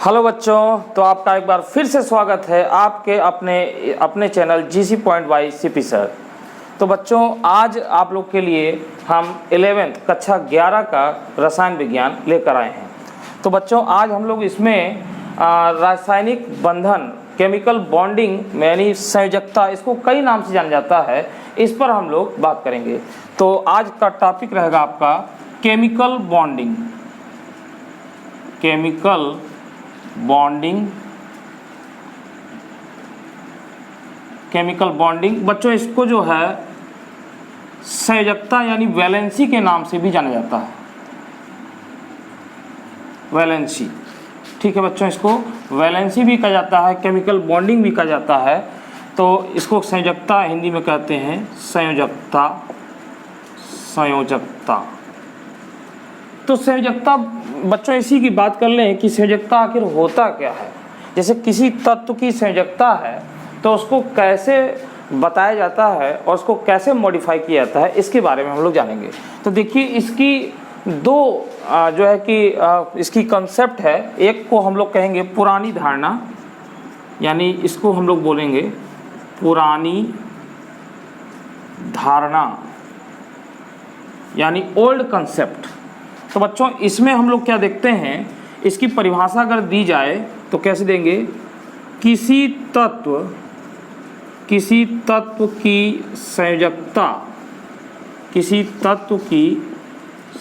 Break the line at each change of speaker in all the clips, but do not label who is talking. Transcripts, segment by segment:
Hello बच्चों, तो आपका एक बार फिर से स्वागत है आपके अपने channel GC point by CP sir. तो बच्चों, आज आप लोग के लिए हम 11th कक्षा 11 का रसायन विज्ञान लेकर आए हैं। तो बच्चों, आज हम लोग इसमें रासायनिक बंधन, केमिकल बॉन्डिंग यानी संयोजकता, इसको कई नाम से जाना जाता है, इस पर हम लोग बात करेंगे। तो आज का टॉपिक रहेगा आपका chemical bonding. Chemical bonding, chemical bonding बच्चों, इसको जो है संयोजकता यानी वैलेंसी के नाम से भी जाना जाता है। वैलेंसी, ठीक है बच्चों, इसको वैलेंसी भी कहा जाता है, केमिकल बॉन्डिंग भी कहा जाता है। तो इसको संयोजकता हिंदी में कहते हैं संयोजकता। संयोजकता, तो संयोजकता बच्चों, इसी की बात कर लें कि संयोजकता आखिर होता क्या है। जैसे किसी तत्व की संयोजकता है तो उसको कैसे बताया जाता है और उसको कैसे मॉडिफाई किया जाता है, इसके बारे में हम लोग जानेंगे। तो देखिए, इसकी दो जो है कि इसकी कंसेप्ट है। एक को हम लोग कहेंगे पुरानी धारणा, यानी इसको हम लोग बोलेंगे पुरानी धारणा यानी ओल्ड कंसेप्ट। तो बच्चों, इसमें हम लोग क्या देखते हैं, इसकी परिभाषा अगर दी जाए तो कैसे देंगे, किसी तत्व की संयोजकता, किसी तत्व की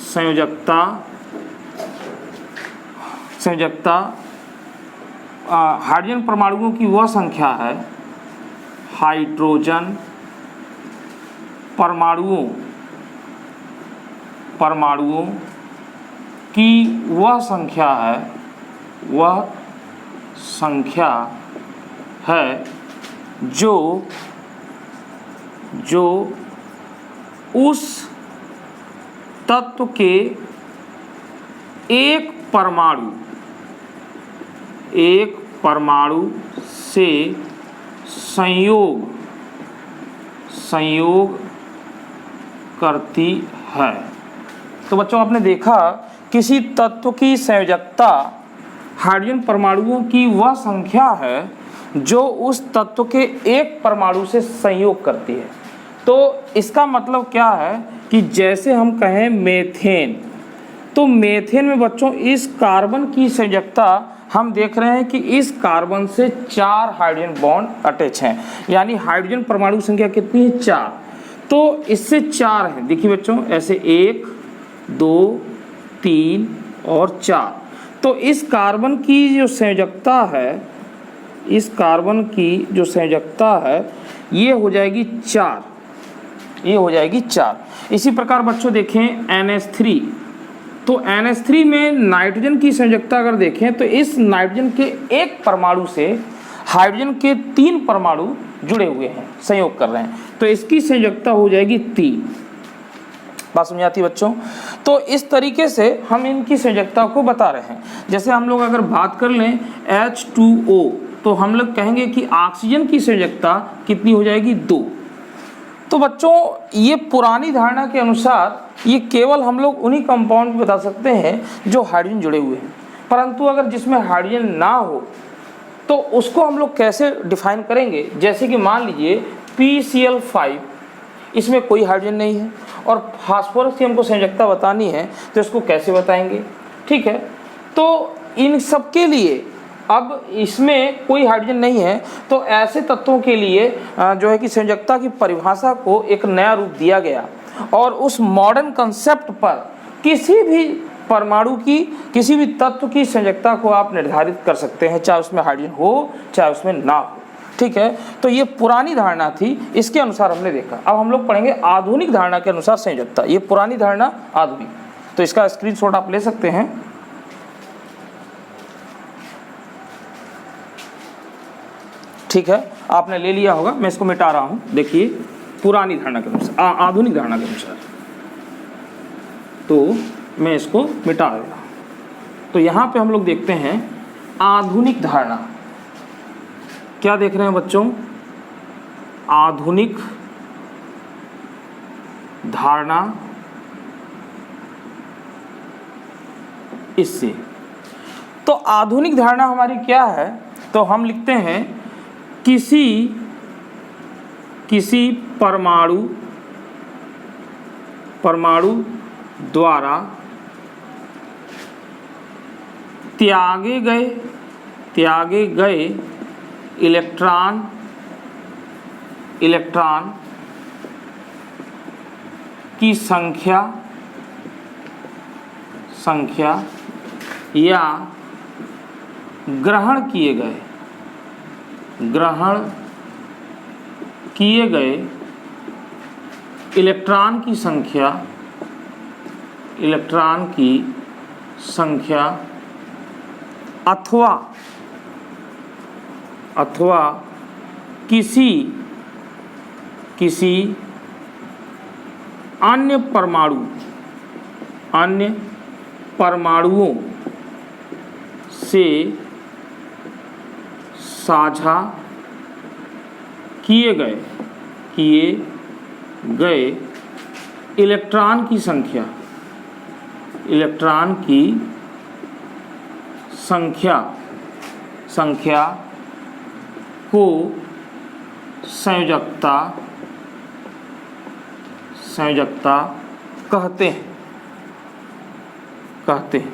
संयोजकता हाइड्रोजन परमाणुओं की वह संख्या है, हाइड्रोजन परमाणुओं की वह संख्या है जो उस तत्व के एक परमाणु से संयोग करती है। तो बच्चों, आपने देखा किसी तत्व की संयोजकता हाइड्रोजन परमाणुओं की वह संख्या है जो उस तत्व के एक परमाणु से संयोग करती है। तो इसका मतलब क्या है कि जैसे हम कहें मेथेन, तो मेथेन में बच्चों इस कार्बन की संयोजकता हम देख रहे हैं कि इस कार्बन से 4 हाइड्रोजन बॉन्ड अटैच हैं, यानी हाइड्रोजन परमाणु संख्या कितनी है, 4। तो इससे 4 हैं, देखिए बच्चों, ऐसे 1 2 3 और 4। तो इस कार्बन की जो संयोजकता है, ये हो जाएगी 4। इसी प्रकार बच्चों देखें NH3, तो NH3 में नाइट्रोजन की संयोजकता अगर देखें तो इस नाइट्रोजन के एक परमाणु से हाइड्रोजन के 3 परमाणु जुड़े हुए हैं, संयोग कर रहे हैं, तो इसकी संयोजकता हो जाएगी 3। बात समझ आती है बच्चों? तो इस तरीके से हम इनकी संयोजकता को बता रहे हैं। जैसे हम लोग अगर बात कर लें H2O, तो हम लोग कहेंगे कि ऑक्सीजन की संयोजकता कितनी हो जाएगी, 2। तो बच्चों, ये पुरानी धारणा के अनुसार ये केवल हम लोग उन्हीं कंपाउंड बता सकते हैं जो हाइड्रोजन जुड़े हुए हैं, परंतु अगर जिसमें हाइड्रोजन ना हो तो उसको हम लोग कैसे डिफाइन करेंगे। जैसे कि मान लीजिए PCl5, इसमें कोई हाइड्रोजन नहीं है और फास्फोरस की हमको संयोजकता बतानी है, तो इसको कैसे बताएंगे, ठीक है। तो इन सब के लिए अब इसमें कोई हाइड्रोजन नहीं है, तो ऐसे तत्वों के लिए जो है कि संयोजकता की परिभाषा को एक नया रूप दिया गया और उस मॉडर्न कंसेप्ट पर किसी भी परमाणु की, किसी भी तत्व की संयोजकता को आप निर्धारित कर सकते हैं, चाहे उसमें हाइड्रोजन हो चाहे उसमें ना हो, ठीक है। तो ये पुरानी धारणा थी, इसके अनुसार हमने देखा। अब हम लोग पढ़ेंगे आधुनिक धारणा के अनुसार संयोजकता। ये पुरानी धारणा, आधुनिक, तो इसका स्क्रीनशॉट आप ले सकते हैं। ठीक है, आपने ले लिया होगा, मैं इसको मिटा रहा हूं। देखिए, पुरानी धारणा के अनुसार, आधुनिक धारणा के अनुसार, तो मैं इसको मिटा देगा। तो यहां पे हम लोग देखते हैं आधुनिक धारणा। क्या देख रहे हैं बच्चों, आधुनिक धारणा इससे तो आधुनिक धारणा हमारी क्या है, तो हम लिखते हैं किसी परमाणु द्वारा त्यागे गए इलेक्ट्रॉन की संख्या या ग्रहण किए गए इलेक्ट्रॉन की संख्या अथवा किसी अन्य परमाणुओं से साझा किए गए इलेक्ट्रॉन की संख्या को संयोजकता कहते हैं।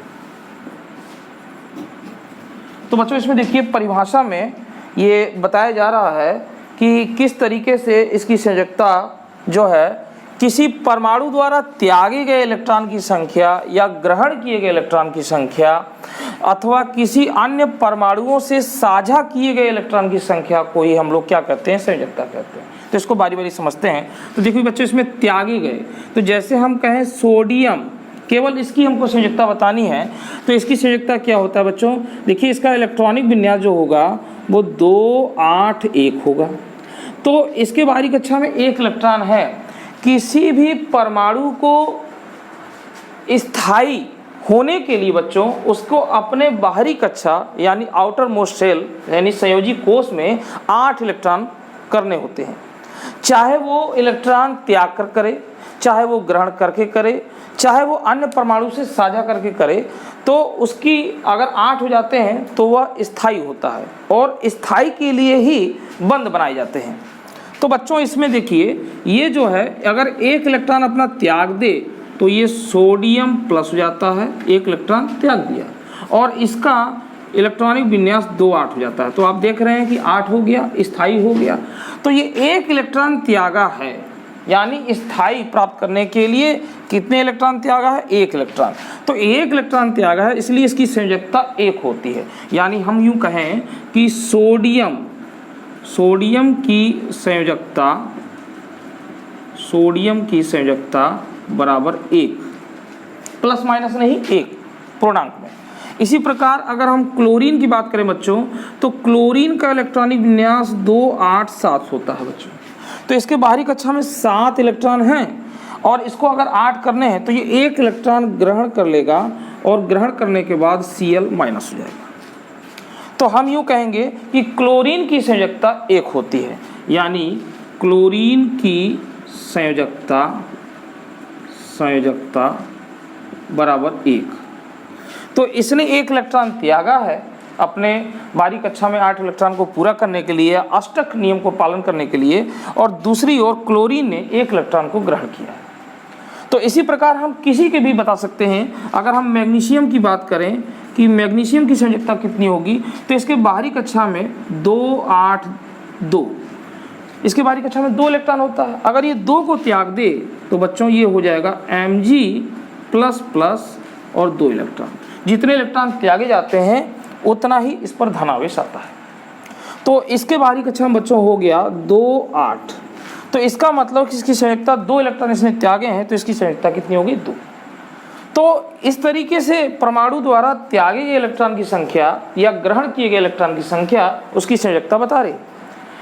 तो बच्चों इसमें देखिए परिभाषा में ये बताया जा रहा है कि किस तरीके से इसकी संयोजकता जो है किसी परमाणु द्वारा त्यागे गए इलेक्ट्रॉन की संख्या या ग्रहण किए गए इलेक्ट्रॉन की संख्या अथवा किसी अन्य परमाणुओं से साझा किए गए इलेक्ट्रॉन की संख्या को ही हम लोग क्या कहते हैं, संयोजकता कहते हैं। तो इसको बारी बारी समझते हैं। तो देखिए बच्चों इसमें त्यागे गए, तो जैसे हम कहें सोडियम, केवल इसकी हमको संयोजकता बतानी है, तो इसकी संयोजकता क्या होता है बच्चों, देखिए इसका इलेक्ट्रॉनिक विन्यास जो होगा वो 2 8 1 होगा। तो इसके बाहरी कक्षा में एक इलेक्ट्रॉन है, किसी भी परमाणु को स्थायी होने के लिए बच्चों उसको अपने बाहरी कक्षा यानी आउटर मोस्ट शेल यानी संयोजी कोष में 8 इलेक्ट्रॉन करने होते हैं। चाहे वो इलेक्ट्रॉन त्याग कर करे, चाहे वो ग्रहण करके करे, चाहे वो अन्य परमाणु से साझा करके करे, तो उसकी अगर 8 हो जाते हैं तो वह स्थायी होता है और स्थायी के लिए ही बंध बनाए जाते हैं। तो बच्चों इसमें देखिए ये जो है अगर एक इलेक्ट्रॉन अपना त्याग दे तो ये सोडियम प्लस हो जाता है, एक इलेक्ट्रॉन त्याग दिया, और इसका इलेक्ट्रॉनिक विन्यास 2 8 हो जाता है। तो आप देख रहे हैं कि 8 हो गया, स्थायी हो गया। तो ये एक इलेक्ट्रॉन त्यागा है, यानी स्थायी प्राप्त करने के लिए कितने इलेक्ट्रॉन त्यागा है, एक इलेक्ट्रॉन। तो एक इलेक्ट्रॉन त्यागा है, इसलिए इसकी संयोजकता 1 होती है। यानी हम यूं कहें कि सोडियम की संयोजकता बराबर 1, प्लस माइनस नहीं 1 पूर्णांक में। इसी प्रकार अगर हम क्लोरीन की बात करें बच्चों, तो क्लोरीन का इलेक्ट्रॉनिक विन्यास 2 8 7 होता है बच्चों। तो इसके बाहरी कक्षा में 7 इलेक्ट्रॉन हैं और इसको अगर 8 करने हैं तो ये 1 इलेक्ट्रॉन ग्रहण कर लेगा और ग्रहण करने के बाद Cl माइनस हो जाएगा। तो हम यूँ कहेंगे कि क्लोरीन की संयोजकता 1 होती है, यानी क्लोरीन की संयोजकता बराबर 1। तो इसने 1 इलेक्ट्रॉन त्यागा है अपने बाहरी कक्षा में 8 इलेक्ट्रॉन को पूरा करने के लिए, अष्टक नियम को पालन करने के लिए, और दूसरी ओर क्लोरीन ने 1 इलेक्ट्रॉन को ग्रहण किया है। तो इसी प्रकार हम किसी के भी बता सकते हैं। अगर हम मैग्नीशियम की बात करें कि मैग्नीशियम की संयोजकता कितनी होगी, तो इसके बाहरी कक्षा में 2 8 2, इसके बाहरी कक्षा में 2 इलेक्ट्रॉन होता है। अगर ये 2 को त्याग दे तो बच्चों ये हो जाएगा Mg++ और 2 इलेक्ट्रॉन। जितने इलेक्ट्रॉन त्यागे जाते हैं उतना ही इस पर धनावेश आता है। तो इसके बाहरी कक्षा में बच्चों हो गया 2 8। तो इसका मतलब कि इसकी संयोजकता 2 इलेक्ट्रॉन इसने त्यागे हैं, तो इसकी संयोजकता कितनी होगी, 2। तो इस तरीके से परमाणु द्वारा त्यागे गए इलेक्ट्रॉन की संख्या या ग्रहण किए गए इलेक्ट्रॉन की संख्या उसकी संयोजकता बता रही।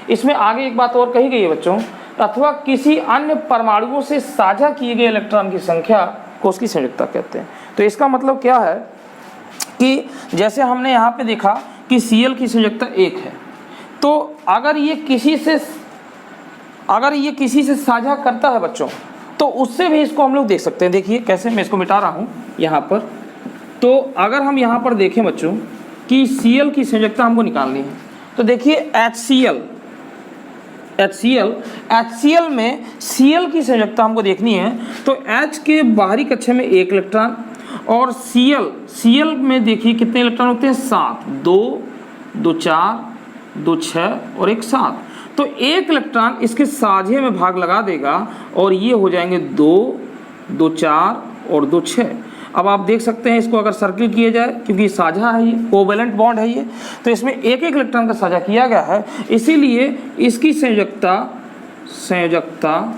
इसमें आगे एक बात और कही गई है बच्चों, अथवा किसी अन्य परमाणुओं से साझा किए गए इलेक्ट्रॉन की संख्या को उसकी संयोजकता कहते हैं। तो इसका मतलब क्या है कि जैसे हमने यहाँ पे देखा कि Cl की संयोजकता 1 है, तो अगर ये किसी से साझा करता है बच्चों, तो उससे भी इसको हम लोग देख सकते हैं। देखिए कैसे, मैं इसको मिटा रहा हूँ यहाँ पर। तो अगर हम यहाँ पर देखें बच्चों कि Cl की संयोजकता हमको निकालनी है। तो देखिए HCl में Cl की संयोजकता हमको देखनी है। तो H के बाहरी कक्षा में 1 इलेक्ट्रॉन और Cl में देखिए कितने इलेक्ट्रॉन होते हैं, 7, 2, 2 4, 2 6 और 1 7। तो 1 इलेक्ट्रॉन इसके साझे में भाग लगा देगा और ये हो जाएंगे 2, 2 4 और 2 6। अब आप देख सकते हैं इसको अगर सर्किल किया जाए, क्योंकि साझा है, ये कोवैलेंट बॉन्ड है ये, तो इसमें एक इलेक्ट्रॉन का साझा किया गया है, इसीलिए इसकी संयोजकता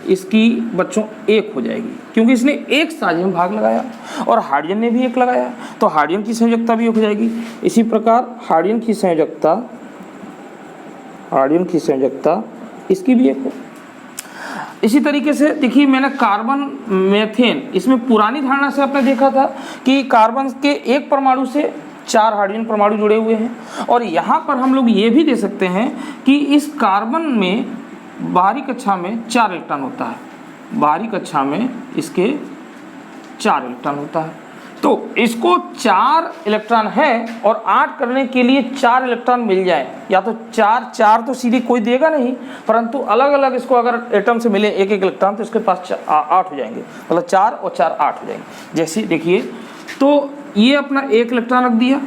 इसकी बच्चों 1 हो जाएगी, क्योंकि इसने एक साझे में भाग लगाया और हाइड्रोजन ने भी 1 लगाया, तो हाइड्रोजन की संयोजकता भी 1 हो जाएगी। इसी प्रकार हाइड्रोजन की संयोजकता इसकी भी 1 हो। इसी तरीके से देखिए मैंने कार्बन मीथेन, इसमें पुरानी धारणा से आपने देखा था कि कार्बन के 1 परमाणु से 4 हाइड्रोजन परमाणु जुड़े हुए हैं, और यहाँ पर हम लोग ये भी दे सकते हैं कि इस कार्बन में बाहरी कक्षा में 4 इलेक्ट्रॉन होता है, बाहरी कक्षा में इसके 4 इलेक्ट्रॉन होता है। तो इसको 4 इलेक्ट्रॉन है और 8 करने के लिए 4 इलेक्ट्रॉन मिल जाए, या तो 4 तो सीधे कोई देगा नहीं, परंतु अलग अलग इसको अगर एटम से मिले 1 इलेक्ट्रॉन तो इसके पास 8 हो जाएंगे, मतलब 4 और 4 8 हो जाएंगे। जैसे देखिए, तो ये अपना 1 इलेक्ट्रॉन रख दिया,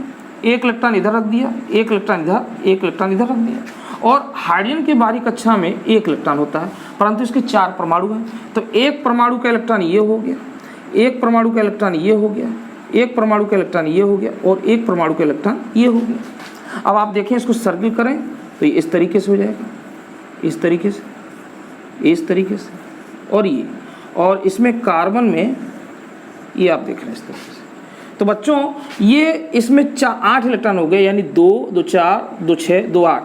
1 इलेक्ट्रॉन इधर रख दिया, 1 इलेक्ट्रॉन इधर, 1 इलेक्ट्रॉन इधर रख दिया, और हाइड्रोजन के बाहरी कक्षा में 1 इलेक्ट्रॉन होता है, परंतु इसके 4 परमाणु हैं। तो 1 परमाणु का इलेक्ट्रॉन ये हो गया, 1 परमाणु का इलेक्ट्रॉन ये हो गया, 1 परमाणु का इलेक्ट्रॉन ये हो गया, और 1 परमाणु का इलेक्ट्रॉन ये हो गया। अब आप देखें इसको सर्किल करें तो ये इस तरीके से हो जाएगा, इस तरीके से, इस तरीके से, और ये, और इसमें कार्बन में ये आप देख रहे हैं इस तरीके से। तो बच्चों ये इसमें 8 इलेक्ट्रॉन हो गए, यानी 2, 2 4, 2 6, 2 8,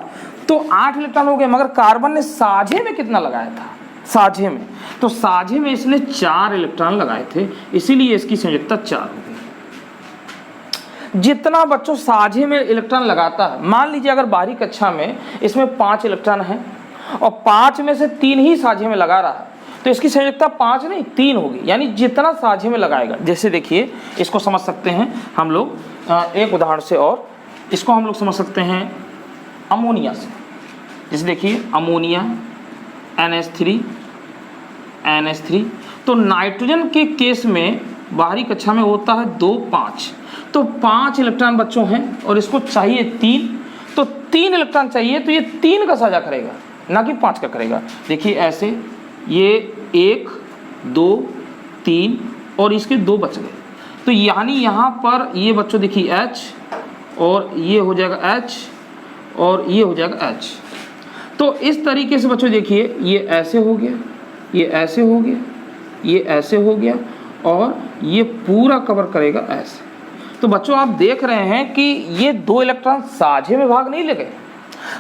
तो 8 इलेक्ट्रॉन हो गए। मगर कार्बन ने साझे में कितना लगाया था, साझे में, तो साझे में इसने 4 इलेक्ट्रॉन लगाए थे, इसीलिए इसकी संयोजकता 4 हो गई। जितना बच्चों साझे में इलेक्ट्रॉन लगाता है, मान लीजिए अगर बाहरी कक्षा में इसमें 5 इलेक्ट्रॉन है और 5 में से 3 ही साझे में लगा रहा है, तो इसकी संयोजकता 5 नहीं 3 होगी, यानी जितना साझे में लगाएगा। जैसे देखिए इसको समझ सकते हैं हम लोग एक उदाहरण से, और इसको हम लोग समझ सकते हैं अमोनिया से। जैसे देखिए अमोनिया NH3, तो नाइट्रोजन के केस में बाहरी कक्षा में होता है 2 5, तो 5 इलेक्ट्रॉन बच्चों हैं और इसको चाहिए 3, तो 3 इलेक्ट्रॉन चाहिए, तो ये 3 का साझा करेगा, ना कि 5 का करेगा। देखिए ऐसे ये 1 2 3 और इसके 2 बच गए, तो यानी यहाँ पर ये बच्चों देखिए H, और ये हो जाएगा H, और ये हो जाएगा H। तो इस तरीके से बच्चों देखिए ये ऐसे हो गया, ये ऐसे हो गया, ये ऐसे हो गया, और ये पूरा कवर करेगा ऐसे। तो बच्चों आप देख रहे हैं कि ये 2 इलेक्ट्रॉन साझे में भाग नहीं लगे,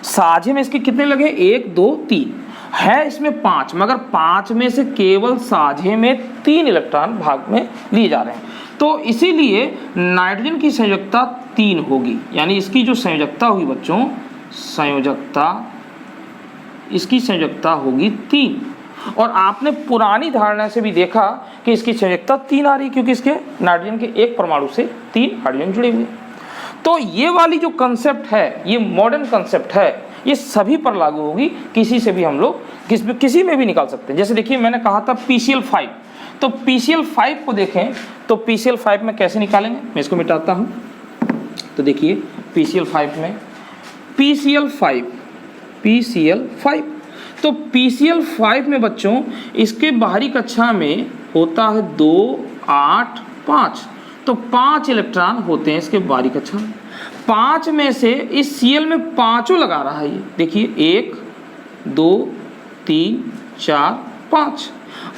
साझे में इसके कितने लगे, 1 2 3 है, इसमें 5, मगर 5 में से केवल साझे में 3 इलेक्ट्रॉन भाग में लिए जा रहे हैं, तो इसीलिए नाइट्रोजन की संयोजकता 3 होगी। यानी इसकी जो संयोजकता हुई बच्चों, इसकी संयोजकता होगी 3। और आपने पुरानी धारणा से भी देखा कि इसकी संयोजकता 3 आ रही, क्योंकि इसके नाइट्रोजन के 1 परमाणु से 3 हाइड्रोजन जुड़े हुए। तो ये वाली जो कंसेप्ट है, ये मॉडर्न कंसेप्ट है, ये सभी पर लागू होगी, किसी से भी हम लोग किसी में भी निकाल सकते हैं। जैसे देखिए मैंने कहा था PCl5, तो PCl5 को देखें तो PCl5 में कैसे निकालेंगे, मैं इसको मिटाता हूँ। तो देखिए PCl5 में PCl5, तो PCl5 में बच्चों इसके बाहरी कक्षा में होता है 2 8 5, तो 5 इलेक्ट्रॉन होते हैं इसके बाहरी कक्षा में। 5 में से इस Cl में 5 लगा रहा है ये, देखिए 1 2 3 4 5,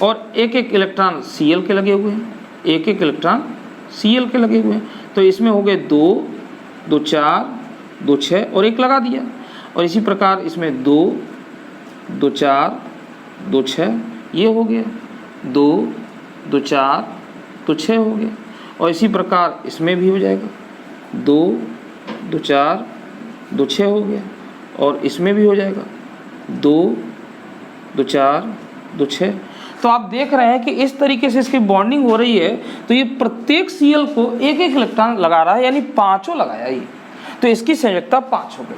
और एक इलेक्ट्रॉन Cl के लगे हुए हैं, एक इलेक्ट्रॉन Cl के लगे हुए हैं, तो इसमें हो गए 2 2 4 2 6 और 1 लगा दिया। और इसी प्रकार इसमें 2 2 4 2 6 ये हो गया, 2 2 4 2 6 हो गया, और इसी प्रकार इसमें भी हो जाएगा, 2 2 4 2 6 हो गया, और इसमें भी हो जाएगा 2 2 4 2 6। तो आप देख रहे हैं कि इस तरीके से इसकी बॉन्डिंग हो रही है, तो ये प्रत्येक Cl को एक एक इलेक्ट्रॉन लगा रहा है, यानी पांचों लगाया ये, तो इसकी संयोजकता 5 हो गई।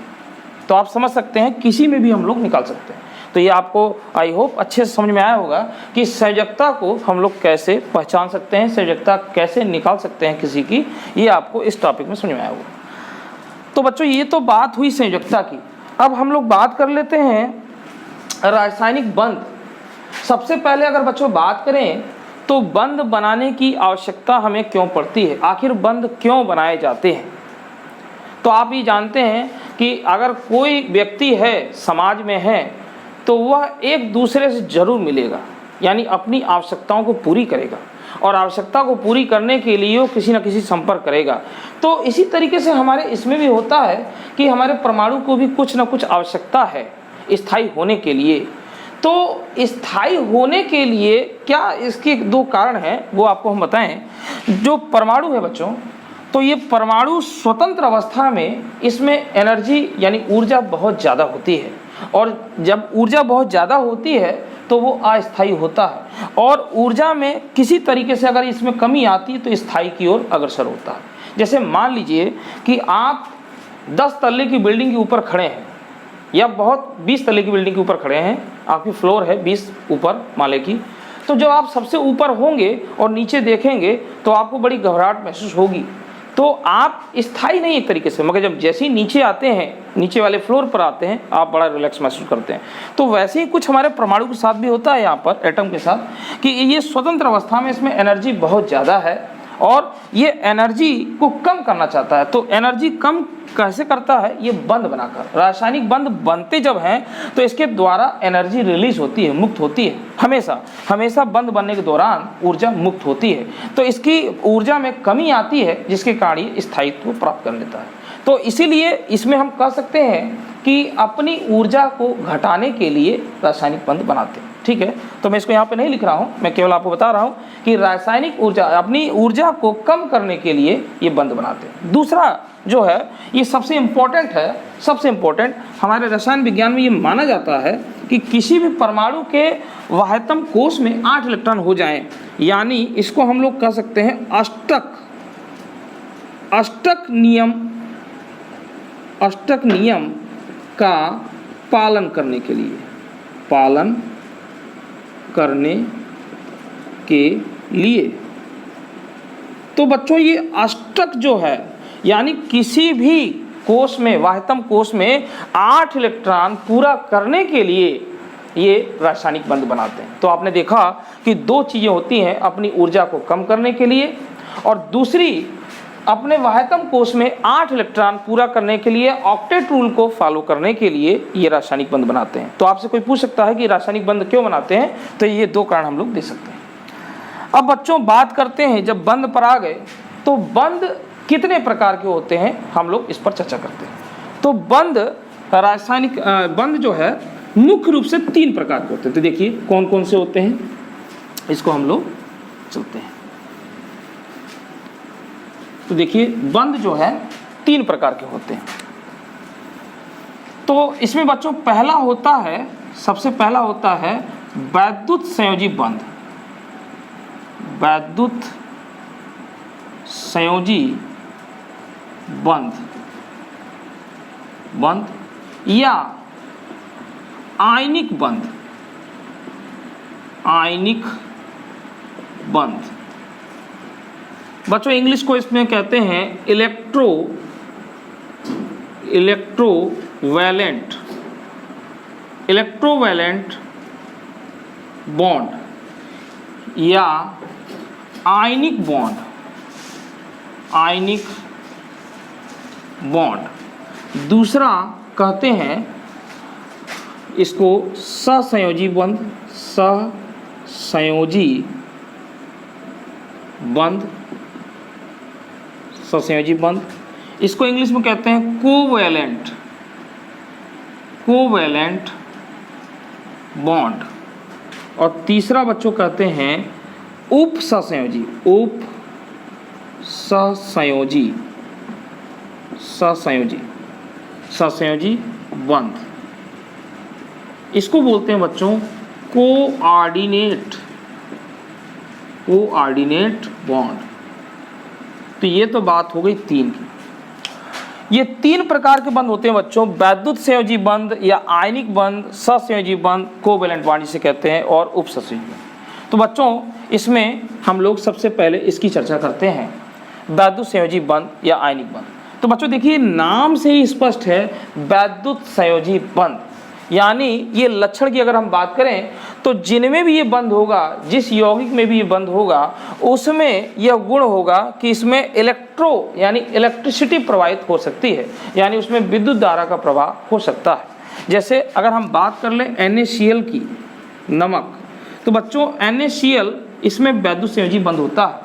तो आप समझ सकते हैं किसी में भी हम लोग निकाल सकते हैं। तो ये आपको आई होप अच्छे से समझ में आया होगा कि संयोजकता को हम लोग कैसे पहचान सकते हैं, संयोजकता कैसे निकाल सकते हैं किसी की, ये आपको इस टॉपिक में समझ में आया होगा। तो बच्चों ये तो बात हुई संयोजकता की। अब हम लोग बात कर लेते हैं रासायनिक बंध। सबसे पहले अगर बच्चों बात करें तो बंध बनाने की आवश्यकता हमें क्यों पड़ती है, आखिर बंध क्यों बनाए जाते हैं। तो आप ये जानते हैं कि अगर कोई व्यक्ति है समाज में है तो वह एक दूसरे से जरूर मिलेगा, यानी अपनी आवश्यकताओं को पूरी करेगा, और आवश्यकता को पूरी करने के लिए वो किसी न किसी संपर्क करेगा। तो इसी तरीके से हमारे इसमें भी होता है कि हमारे परमाणु को भी कुछ न कुछ आवश्यकता है स्थायी होने के लिए। तो स्थायी होने के लिए क्या इसके 2 कारण हैं, वो आपको हम बताएं। जो परमाणु है बच्चों, तो ये परमाणु स्वतंत्र अवस्था में इसमें एनर्जी यानी ऊर्जा बहुत ज़्यादा होती है, और जब ऊर्जा बहुत ज़्यादा होती है तो वो अस्थायी होता है, और ऊर्जा में किसी तरीके से अगर इसमें कमी आती है तो स्थायी की ओर अग्रसर होता है। जैसे मान लीजिए कि आप 10 तल्ले की बिल्डिंग के ऊपर खड़े हैं, या बहुत 20 तल्ले की बिल्डिंग के ऊपर खड़े हैं, आपकी फ्लोर है 20 ऊपर माले की। तो जब आप सबसे ऊपर होंगे और नीचे देखेंगे तो आपको बड़ी घबराहट महसूस होगी, तो आप स्थायी नहीं एक तरीके से, मगर जब जैसे ही नीचे आते हैं, नीचे वाले फ्लोर पर आते हैं, आप बड़ा रिलैक्स महसूस करते हैं। तो वैसे ही कुछ हमारे परमाणु के साथ भी होता है यहाँ पर, एटम के साथ, कि ये स्वतंत्र अवस्था में इसमें एनर्जी बहुत ज़्यादा है और ये एनर्जी को कम करना चाहता है। तो एनर्जी कम कैसे करता है, ये बंध बनाकर। रासायनिक बंध बनते जब हैं तो इसके द्वारा एनर्जी रिलीज होती है, मुक्त होती है। हमेशा बंध बनने के दौरान ऊर्जा मुक्त होती है, तो इसकी ऊर्जा में कमी आती है, जिसके कारण ये स्थायित्व प्राप्त कर लेता है। तो इसीलिए इसमें हम कह सकते हैं कि अपनी ऊर्जा को घटाने के लिए रासायनिक बंध बनाते हैं। ठीक है, तो मैं इसको यहाँ पे नहीं लिख रहा हूँ, मैं केवल आपको बता रहा हूँ कि रासायनिक ऊर्जा, अपनी ऊर्जा को कम करने के लिए ये बंध बनाते हैं। दूसरा जो है, ये सबसे इम्पोर्टेंट है, सबसे इम्पोर्टेंट हमारे रसायन विज्ञान में ये माना जाता है कि किसी भी परमाणु के वाह्यतम कोश में 8 इलेक्ट्रॉन हो जाएं, यानी इसको हम लोग कह सकते हैं अष्टक नियम का पालन करने के लिए। तो बच्चों ये अष्टक जो है, यानी किसी भी कोश में, वाह्यतम कोश में 8 इलेक्ट्रॉन पूरा करने के लिए ये रासायनिक बंध बनाते हैं। तो आपने देखा कि 2 चीज़ें होती हैं, अपनी ऊर्जा को कम करने के लिए, और दूसरी अपने वाह्यतम कोश में 8 इलेक्ट्रॉन पूरा करने के लिए, ऑक्टेट रूल को फॉलो करने के लिए ये रासायनिक बंध बनाते हैं। तो आपसे कोई पूछ सकता है कि रासायनिक बंध क्यों बनाते हैं, तो ये 2 कारण हम लोग दे सकते हैं। अब बच्चों बात करते हैं, जब बंध पर आ गए तो बंध कितने प्रकार के होते हैं, हम लोग इस पर चर्चा करते हैं। तो बंध, रासायनिक बंध जो है मुख्य रूप से 3 प्रकार के होते हैं। तो देखिए कौन कौन से होते हैं, इसको हम लोग चलते हैं। तो देखिए बंध जो है 3 प्रकार के होते हैं। तो इसमें बच्चों पहला होता है, सबसे पहला होता है वैद्युत संयोजी बंध। वैद्युत संयोजी बंध या आयनिक बंध। बच्चों इंग्लिश को इसमें कहते हैं इलेक्ट्रोवैलेंट बॉन्ड या आयनिक बॉन्ड। दूसरा कहते हैं इसको सहसंयोजी बंध। इसको इंग्लिश में कहते हैं कोवैलेंट बॉन्ड। और तीसरा बच्चों कहते हैं सहसंयोजी बंध। इसको बोलते हैं बच्चों कोऑर्डिनेट कोऑर्डिनेट बॉन्ड। तो ये तो बात हो गई 3 की। ये 3 प्रकार के बंध होते हैं बच्चों, वैद्युत संयोजी बंध या आयनिक बंध, सहसंयोजी बंध, कोवैलेंट बॉन्ड जिसे कहते हैं, और उपसंयोजी बंध। तो बच्चों इसमें हम लोग सबसे पहले इसकी चर्चा करते हैं, वैद्युत संयोजी बंध या आयनिक बंध। तो बच्चों देखिए नाम से ही स्पष्ट है वैद्युत संयोजी बंध, यानी ये लक्षण की अगर हम बात करें तो जिनमें भी ये बंध होगा, जिस यौगिक में भी ये बंध होगा, उसमें यह गुण होगा कि इसमें यानी इलेक्ट्रिसिटी प्रवाहित हो सकती है, यानी उसमें विद्युत धारा का प्रवाह हो सकता है। जैसे अगर हम बात कर लें NaCl की, नमक, तो बच्चों NaCl इसमें वैद्युत संयोजी बंध होता है,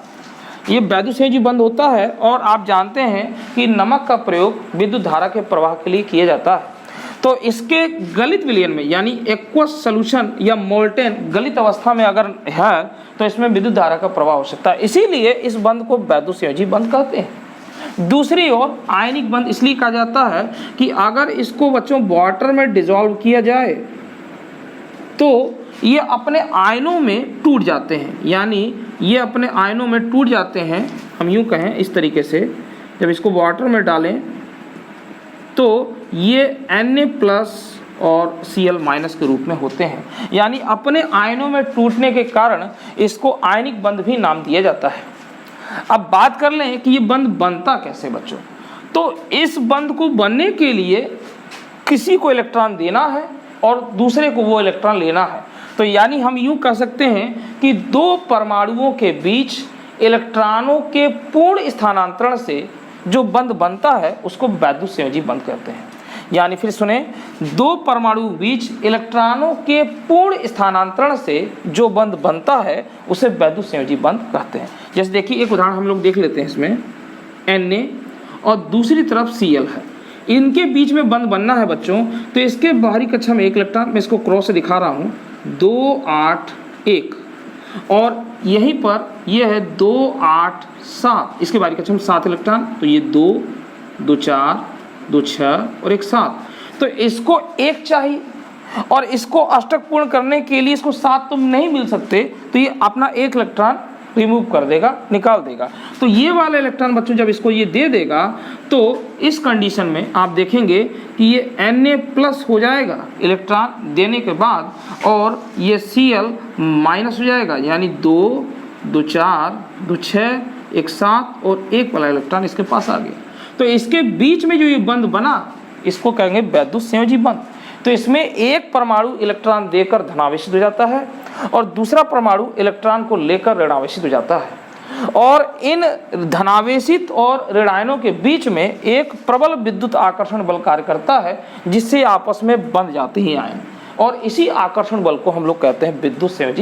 ये वैद्युत संयोजी बंध होता है। और आप जानते हैं कि नमक का प्रयोग विद्युत धारा के प्रवाह के लिए किया जाता है। तो इसके गलित विलयन में, यानी एक्वस सॉल्यूशन या मोल्टेन गलित अवस्था में अगर है तो इसमें विद्युत धारा का प्रवाह हो सकता है, इसीलिए इस बंध को वैद्युत संयोजी बंध कहते हैं। दूसरी ओर आयनिक बंध इसलिए कहा जाता है कि अगर इसको बच्चों वाटर में डिसॉल्व किया जाए तो ये अपने आयनों में टूट जाते हैं, यानी ये अपने आयनों में टूट जाते हैं। हम यूँ कहें इस तरीके से, जब इसको वाटर में डालें तो ये Na+ और Cl- के रूप में होते हैं, यानी अपने आयनों में टूटने के कारण इसको आयनिक बंध भी नाम दिया जाता है। अब बात कर लें कि ये बंध बनता कैसे बच्चों, तो इस बंध को बनने के लिए किसी को इलेक्ट्रॉन देना है और दूसरे को वो इलेक्ट्रॉन लेना है। तो यानी हम यूँ कह सकते हैं कि 2 परमाणुओं के बीच इलेक्ट्रॉनों के पूर्ण स्थानांतरण से जो बंध बनता है उसको वैद्युत संयोजी बंध कहते हैं। यानी फिर सुने, 2 परमाणु बीच इलेक्ट्रॉनों के पूर्ण स्थानांतरण से जो बंध बनता है उसे वैद्युत संयोजी बंध कहते हैं। जैसे देखिए एक उदाहरण हम लोग देख लेते हैं, इसमें Na और दूसरी तरफ Cl है, इनके बीच में बंध बनना है बच्चों। तो इसके बाहरी कक्षा में एक इलेक्ट्रॉन, मैं इसको क्रॉस से दिखा रहा हूँ, 2 8 1, और यहीं पर यह है 2 8 7, इसके बाहरी कक्षा में 7 इलेक्ट्रॉन। तो ये 2 2 4 2 6 और 1 7। तो इसको 1 चाहिए और इसको अष्टक पूर्ण करने के लिए इसको 7 तो नहीं मिल सकते, तो ये अपना 1 इलेक्ट्रॉन रिमूव कर देगा, निकाल देगा। तो ये वाला इलेक्ट्रॉन बच्चों जब इसको ये दे देगा तो इस कंडीशन में आप देखेंगे कि ये Na+ हो जाएगा इलेक्ट्रॉन देने के बाद, और ये Cl- हो जाएगा, यानी 2 2 4 2 6 1 7 और 1 वाला इलेक्ट्रॉन इसके पास आ गया। तो इसके बीच में जो ये बंध बना इसको कहेंगे वैद्युत संयोजी बंध। तो इसमें एक परमाणु इलेक्ट्रॉन देकर धनावेशित हो जाता है और दूसरा परमाणु इलेक्ट्रॉन को लेकर ऋणावेशित हो जाता है, और इन धनावेशित और ऋणायनों के बीच में एक प्रबल विद्युत आकर्षण बल कार्य करता है, जिससे आपस में बंध जाते हैं आयन, और इसी आकर्षण बल को हम लोग कहते हैं विद्युत संयोजी